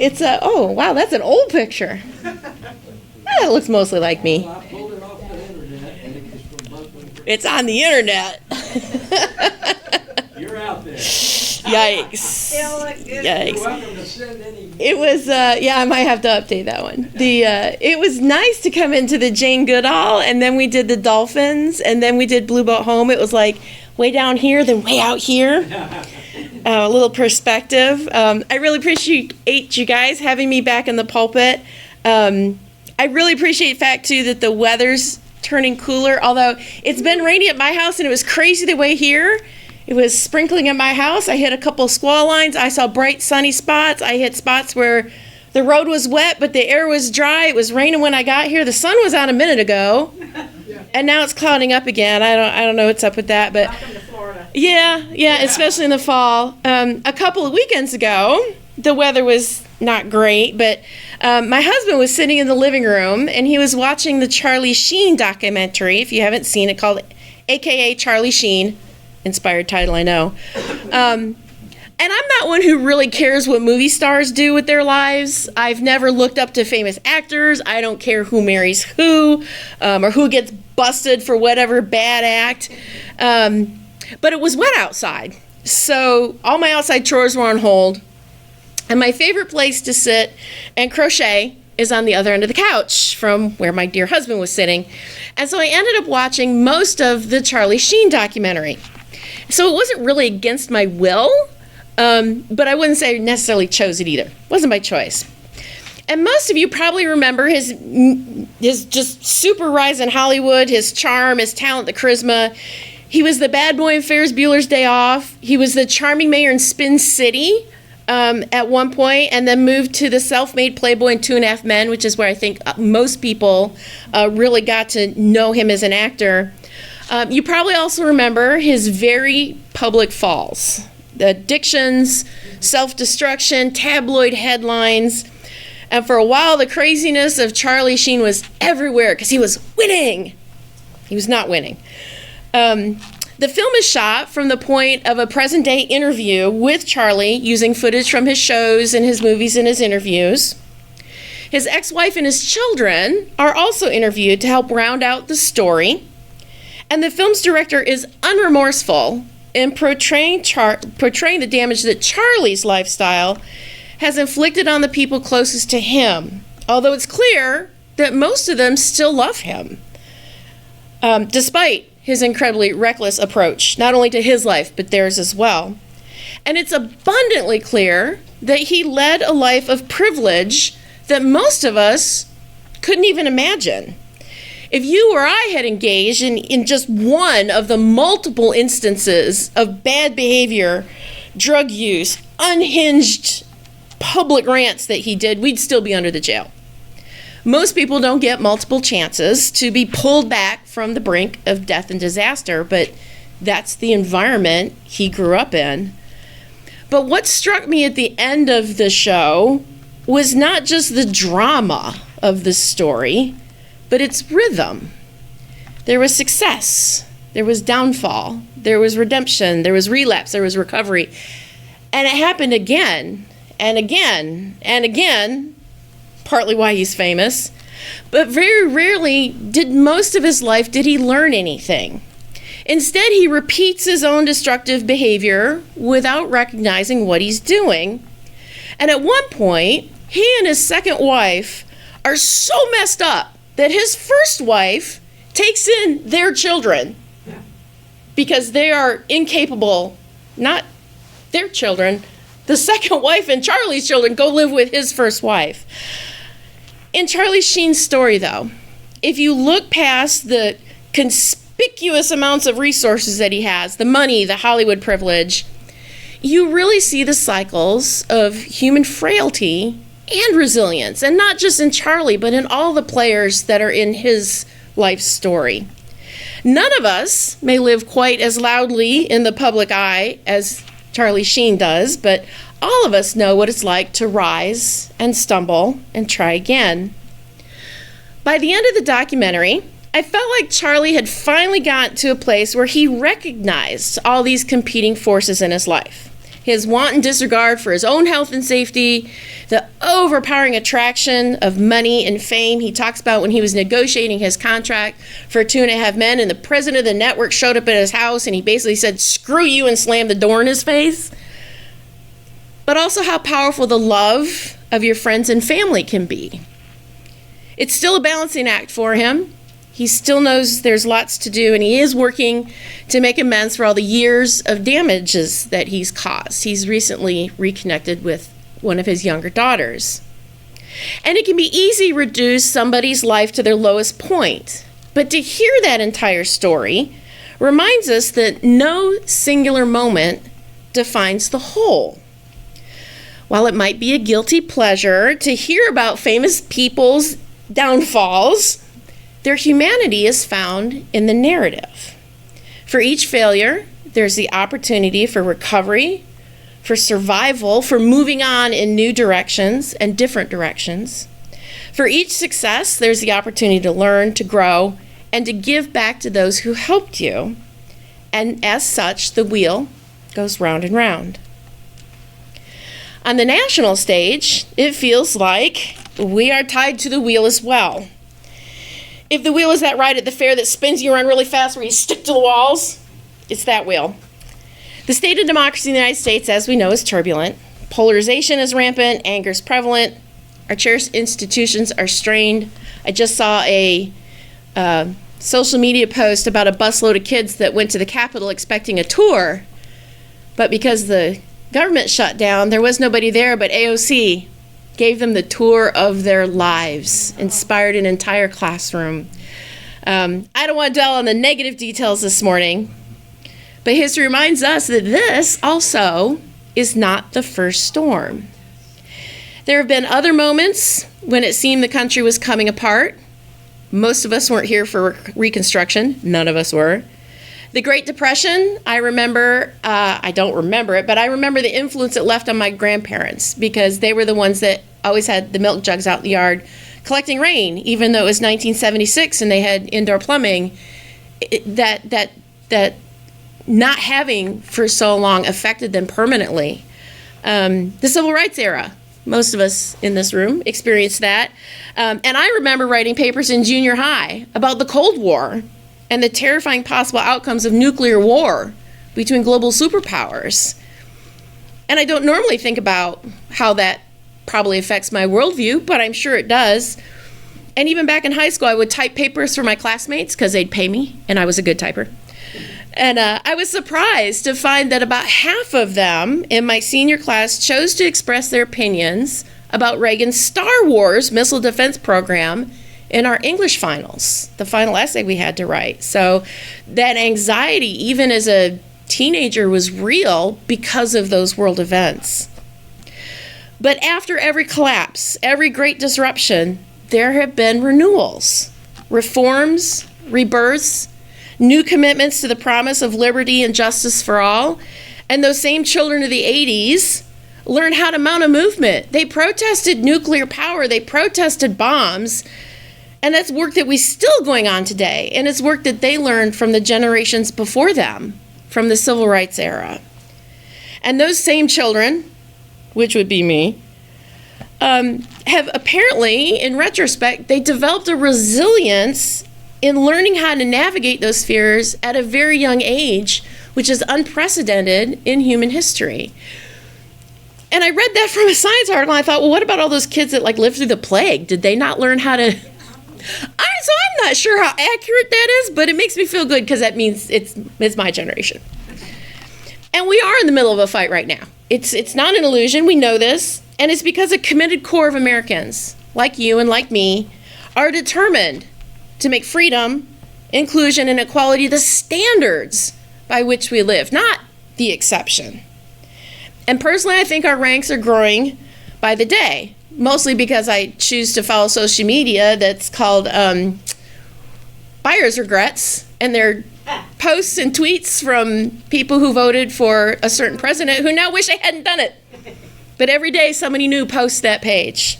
It's a, oh, wow, that's an old picture. It looks mostly like me. Well, I pulled it off the internet, and it was from Buckley. It's on the internet. You're out there. Yikes. You're Yikes. welcome to send any. It was, yeah, I might have to update that one. It was nice to come into the Jane Goodall, and then we did the Dolphins, and then we did Blue Boat Home. It was like way down here, then way out here. A little perspective. I really appreciate you guys having me back in the pulpit. I really appreciate the fact, too, that the weather's turning cooler, although it's been rainy at my house, and it was crazy the way here. It was sprinkling at my house. I hit a couple squall lines. I saw bright sunny spots. I hit spots where the road was wet, but the air was dry. It was raining when I got here. The sun was out a minute ago, and now it's clouding up again. I don't know what's up with that, but Welcome to Florida. yeah, especially in the fall. A couple of weekends ago, the weather was not great, but my husband was sitting in the living room, and he was watching the Charlie Sheen documentary, if you haven't seen it, called AKA Charlie Sheen. Inspired title, I know. And I'm not one who really cares what movie stars do with their lives. I've never looked up to famous actors. I don't care who marries who, or who gets busted for whatever bad act. But it was wet outside, so all my outside chores were on hold. And my favorite place to sit and crochet is on the other end of the couch from where my dear husband was sitting. And so I ended up watching most of the Charlie Sheen documentary. So it wasn't really against my will, but I wouldn't say I necessarily chose it either. It wasn't my choice. And most of you probably remember his just super rise in Hollywood, his charm, his talent, the charisma. He was the bad boy in Ferris Bueller's Day Off. He was the charming mayor in Spin City at one point, and then moved to the self-made playboy in 2.5 Men, which is where I think most people really got to know him as an actor. You probably also remember his very public falls, the addictions, self-destruction, tabloid headlines. And for a while, the craziness of Charlie Sheen was everywhere because he was winning. He was not winning. The film is shot from the point of a present-day interview with Charlie, using footage from his shows and his movies and his interviews. His ex-wife and his children are also interviewed to help round out the story. And the film's director is unremorseful in portraying the damage that Charlie's lifestyle has inflicted on the people closest to him, although it's clear that most of them still love him, despite his incredibly reckless approach, not only to his life, but theirs as well. And it's abundantly clear that he led a life of privilege that most of us couldn't even imagine. If you or I had engaged in just one of the multiple instances of bad behavior, drug use, unhinged public rants that he did, we'd still be under the jail. Most people don't get multiple chances to be pulled back from the brink of death and disaster, but that's the environment he grew up in. But what struck me at the end of the show was not just the drama of the story, but its rhythm. There was success, there was downfall, there was redemption, there was relapse, there was recovery. And it happened again and again and again, partly why he's famous. But very rarely did most of his life did he learn anything. Instead, he repeats his own destructive behavior without recognizing what he's doing. And at one point, he and his second wife are so messed up that his first wife takes in their children because they are incapable, not their children. The second wife and Charlie's children go live with his first wife. In Charlie Sheen's story, though, if you look past the conspicuous amounts of resources that he has, the money, the Hollywood privilege, you really see the cycles of human frailty and resilience, and not just in Charlie, but in all the players that are in his life story. None of us may live quite as loudly in the public eye as Charlie Sheen does, but all of us know what it's like to rise and stumble and try again. By the end of the documentary, I felt like Charlie had finally gotten to a place where he recognized all these competing forces in his life. his wanton disregard for his own health and safety, the overpowering attraction of money and fame. He talks about when he was negotiating his contract for 2.5 Men, and the president of the network showed up at his house, and he basically said, "Screw you," and slammed the door in his face. But also how powerful the love of your friends and family can be. It's still a balancing act for him. He still knows there's lots to do, and he is working to make amends for all the years of damages that he's caused. He's recently reconnected with one of his younger daughters. And it can be easy to reduce somebody's life to their lowest point. But to hear that entire story reminds us that no singular moment defines the whole. While it might be a guilty pleasure to hear about famous people's downfalls, their humanity is found in the narrative. For each failure, there's the opportunity for recovery, for survival, for moving on in new directions and different directions. For each success, there's the opportunity to learn, to grow, and to give back to those who helped you. And as such, the wheel goes round and round. On the national stage, it feels like we are tied to the wheel as well. If the wheel is that ride at the fair that spins you around really fast where you stick to the walls, it's that wheel. The state of democracy in the United States, as we know, is turbulent. Polarization is rampant, anger is prevalent, our cherished institutions are strained. I just saw a social media post about a busload of kids that went to the Capitol expecting a tour, but because the government shut down, there was nobody there, but AOC gave them the tour of their lives, inspired an entire classroom. I don't want to dwell on the negative details this morning, but history reminds us that this also is not the first storm. There have been other moments when it seemed the country was coming apart. Most of us weren't here for Reconstruction. None of us were. The Great Depression, I remember, I don't remember it, but I remember the influence it left on my grandparents because they were the ones that always had the milk jugs out in the yard collecting rain, even though it was 1976 and they had indoor plumbing. That not having for so long affected them permanently. The Civil Rights era, most of us in this room experienced that. And I remember writing papers in junior high about the Cold War and the terrifying possible outcomes of nuclear war between global superpowers. And I don't normally think about how that probably affects my worldview, but I'm sure it does. And even back in high school, I would type papers for my classmates because they'd pay me, and I was a good typer. And I was surprised to find that about half of them in my senior class chose to express their opinions about Reagan's Star Wars missile defense program in our English finals, the final essay we had to write. So that anxiety, even as a teenager, was real because of those world events. But after every collapse, every great disruption, there have been renewals, reforms, rebirths, new commitments to the promise of liberty and justice for all. And those same children of the 80s learned how to mount a movement. They protested nuclear power, they protested bombs, and that's work that we still going on today. And it's work that they learned from the generations before them, from the Civil Rights era. And those same children, which would be me, have apparently, in retrospect, they developed a resilience in learning how to navigate those fears at a very young age, which is unprecedented in human history. And I read that from a science article, and I thought, well, what about all those kids that lived through the plague? Did they not learn how to... So I'm not sure how accurate that is, but it makes me feel good because that means it's my generation. And we are in the middle of a fight right now. It's not an illusion, we know this, and it's because a committed core of Americans, like you and like me, are determined to make freedom, inclusion, and equality the standards by which we live, not the exception. And personally, I think our ranks are growing by the day, mostly because I choose to follow social media that's called buyer's regrets, and they're posts and tweets from people who voted for a certain president who now wish they hadn't done it. But every day somebody new posts that page.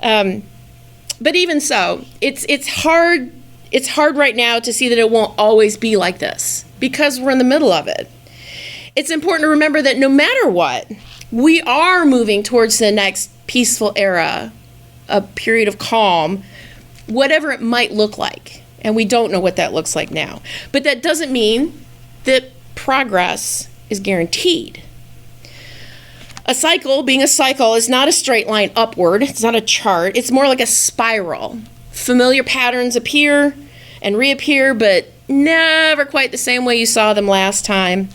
But even so, it's hard right now to see that it won't always be like this because we're in the middle of it. it's important to remember that no matter what, we are moving towards the next peaceful era, a period of calm, whatever it might look like. And we don't know what that looks like now. But that doesn't mean that progress is guaranteed. A cycle, being a cycle, is not a straight line upward. It's not a chart. It's more like a spiral. Familiar patterns appear and reappear, but never quite the same way you saw them last time.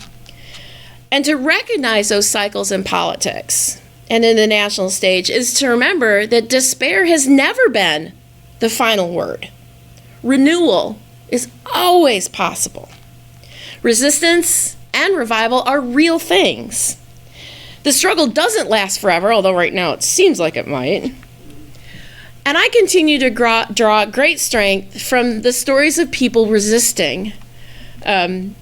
And to recognize those cycles in politics and in the national stage is to remember that despair has never been the final word. Renewal is always possible. Resistance and revival are real things. The struggle doesn't last forever, although right now it seems like it might. And I continue to draw great strength from the stories of people resisting. I've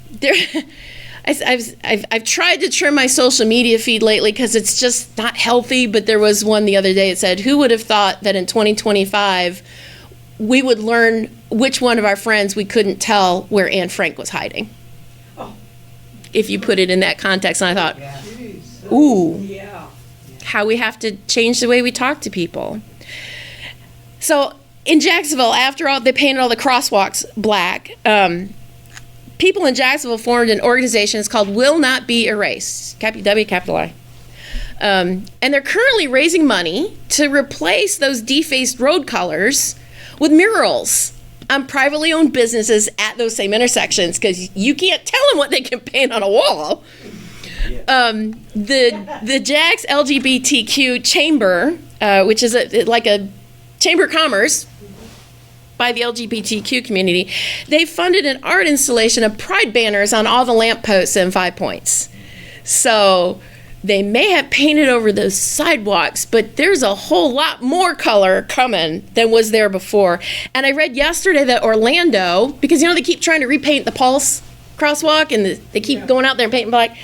tried to trim my social media feed lately because it's just not healthy, but there was one the other day that said, who would have thought that in 2025 we would learn which one of our friends we couldn't tell where Anne Frank was hiding? Oh. If you put it in that context. And I thought, ooh, how we have to change the way we talk to people. So in Jacksonville, after all, they painted all the crosswalks black. People in Jacksonville formed an organization. It's called Will Not Be Erased, capital W, capital I. And they're currently raising money to replace those defaced road colors with murals on privately owned businesses at those same intersections, because you can't tell them what they can paint on a wall. The Jax LGBTQ Chamber, which is like a Chamber of Commerce by the LGBTQ community, they funded an art installation of pride banners on all the lampposts in 5 Points. So they may have painted over those sidewalks, but there's a whole lot more color coming than was there before. And I read yesterday that Orlando, because they keep trying to repaint the Pulse crosswalk and they keep going out there and painting black.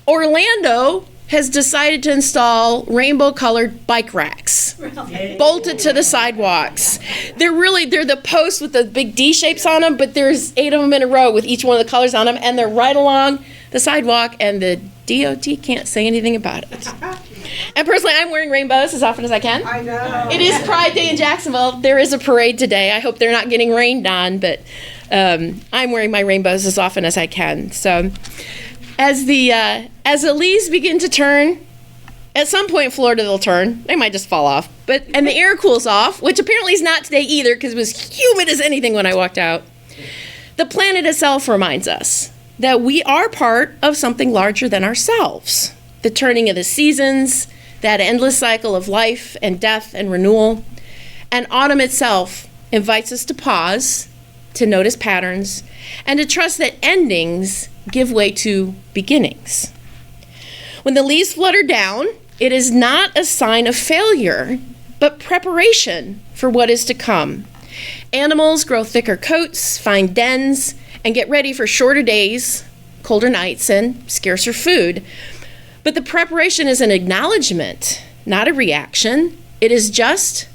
Orlando has decided to install rainbow-colored bike racks bolted to the sidewalks. They're the posts with the big D shapes on them, but there's 8 of them in a row with each one of the colors on them, and they're right along the sidewalk, and the DOT can't say anything about it. And personally, I'm wearing rainbows as often as I can. I know. It is Pride Day in Jacksonville. There is a parade today. I hope they're not getting rained on, but I'm wearing my rainbows as often as I can. So as the leaves begin to turn, at some point in Florida they'll turn. They might just fall off. And the air cools off, which apparently is not today either, because it was humid as anything when I walked out. The planet itself reminds us that we are part of something larger than ourselves. The turning of the seasons, that endless cycle of life and death and renewal. And autumn itself invites us to pause, to notice patterns, and to trust that endings give way to beginnings. When the leaves flutter down, it is not a sign of failure, but preparation for what is to come. Animals grow thicker coats, find dens, and get ready for shorter days, colder nights, and scarcer food. But the preparation is an acknowledgement, not a reaction. It is just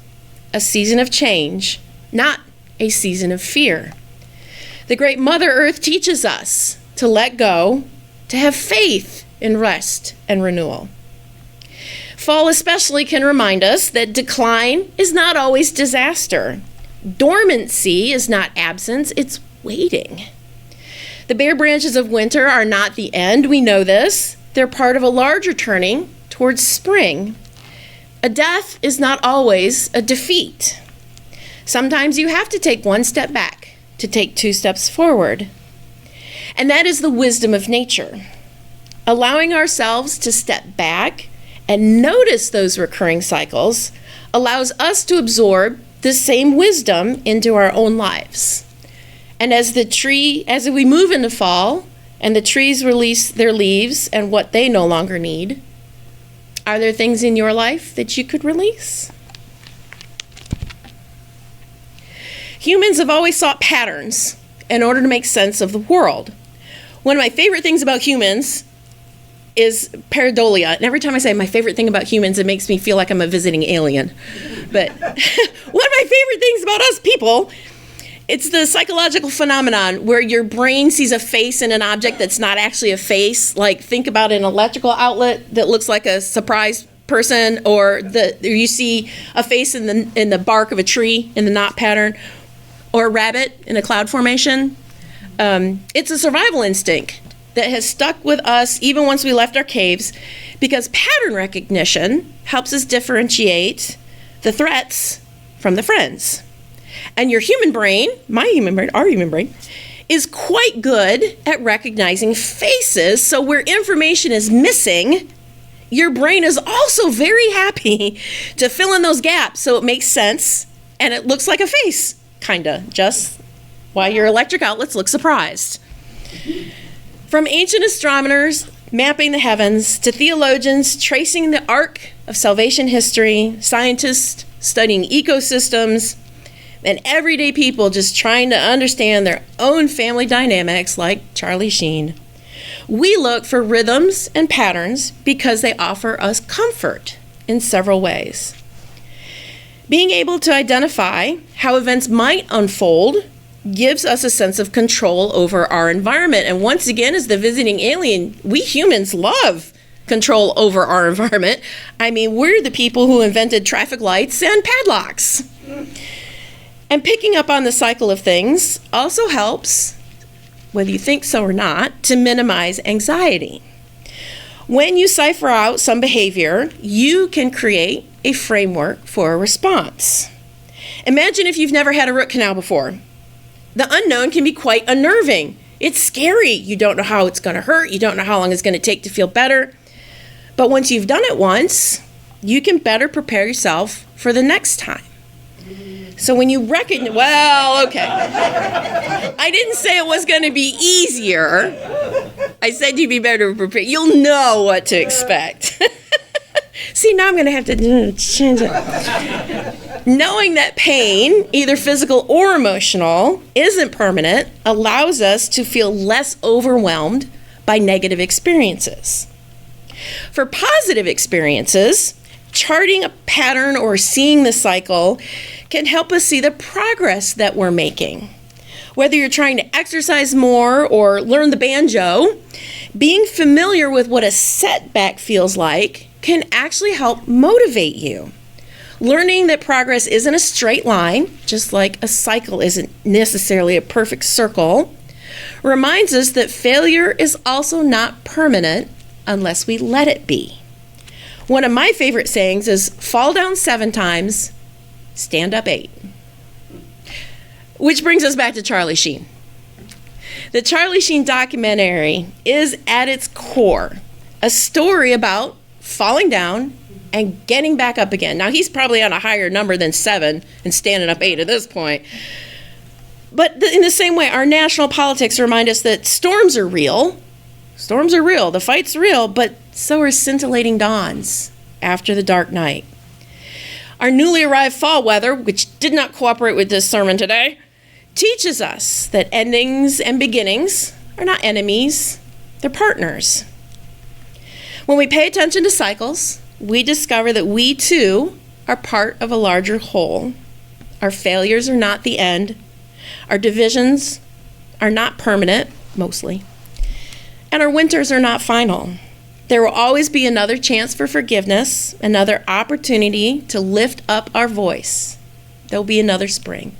a season of change, not a season of fear. The great Mother Earth teaches us to let go, to have faith in rest and renewal. Fall especially can remind us that decline is not always disaster. Dormancy is not absence, it's waiting. The bare branches of winter are not the end, we know this. They're part of a larger turning towards spring. A death is not always a defeat. Sometimes you have to take one step back to take 2 steps forward. And that is the wisdom of nature. Allowing ourselves to step back and notice those recurring cycles allows us to absorb the same wisdom into our own lives. And as we move into fall and the trees release their leaves and what they no longer need, are there things in your life that you could release? Humans have always sought patterns in order to make sense of the world. One of my favorite things about humans is pareidolia. And every time I say my favorite thing about humans, it makes me feel like I'm a visiting alien. But one of my favorite things about us people It's the psychological phenomenon where your brain sees a face in an object that's not actually a face. Like, think about an electrical outlet that looks like a surprise person, or you see a face in the bark of a tree in the knot pattern, or a rabbit in a cloud formation. It's a survival instinct that has stuck with us even once we left our caves, because pattern recognition helps us differentiate the threats from the friends. And your human brain, my human brain, our human brain, is quite good at recognizing faces. So where information is missing, your brain is also very happy to fill in those gaps so it makes sense and it looks like a face, kinda, just while your electric outlets look surprised. From ancient astronomers mapping the heavens to theologians tracing the arc of salvation history, scientists studying ecosystems, and everyday people just trying to understand their own family dynamics like Charlie Sheen, we look for rhythms and patterns because they offer us comfort in several ways. Being able to identify how events might unfold gives us a sense of control over our environment. And once again, as the visiting alien, we humans love control over our environment. I mean, we're the people who invented traffic lights and padlocks. And picking up on the cycle of things also helps, whether you think so or not, to minimize anxiety. When you cipher out some behavior, you can create a framework for a response. Imagine if you've never had a root canal before. The unknown can be quite unnerving. It's scary. You don't know how it's going to hurt. You don't know how long it's going to take to feel better. But once you've done it once, you can better prepare yourself for the next time. So when you recognize, well, okay. I didn't say it was going to be easier. I said you'd be better prepared. You'll know what to expect. See, now I'm going to have to change it. Knowing that pain, either physical or emotional, isn't permanent allows us to feel less overwhelmed by negative experiences. For positive experiences, charting a pattern or seeing the cycle can help us see the progress that we're making. Whether you're trying to exercise more or learn the banjo, being familiar with what a setback feels like can actually help motivate you. Learning that progress isn't a straight line, just like a cycle isn't necessarily a perfect circle, reminds us that failure is also not permanent unless we let it be. One of my favorite sayings is, fall down 7 times, stand up 8. Which brings us back to Charlie Sheen. The Charlie Sheen documentary is at its core a story about falling down and getting back up again. Now, he's probably on a higher number than 7 and standing up 8 at this point. But in the same way, our national politics remind us that storms are real. Storms are real. The fight's real, but so are scintillating dawns after the dark night. Our newly arrived fall weather, which did not cooperate with this sermon today, teaches us that endings and beginnings are not enemies, they're partners. When we pay attention to cycles, we discover that we too are part of a larger whole. Our failures are not the end. Our divisions are not permanent, mostly. And our winters are not final. There will always be another chance for forgiveness, another opportunity to lift up our voice. There'll be another spring.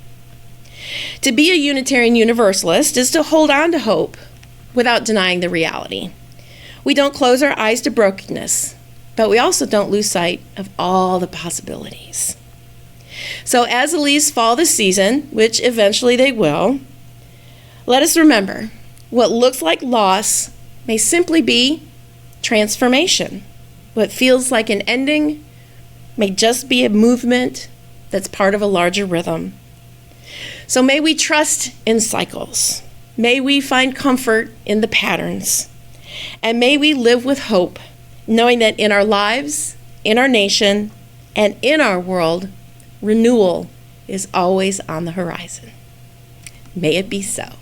To be a Unitarian Universalist is to hold on to hope without denying the reality. We don't close our eyes to brokenness, but we also don't lose sight of all the possibilities. So as the leaves fall this season, which eventually they will, let us remember what looks like loss may simply be transformation. What feels like an ending may just be a movement that's part of a larger rhythm. So may we trust in cycles. May we find comfort in the patterns. And may we live with hope, knowing that in our lives, in our nation, and in our world, renewal is always on the horizon. May it be so.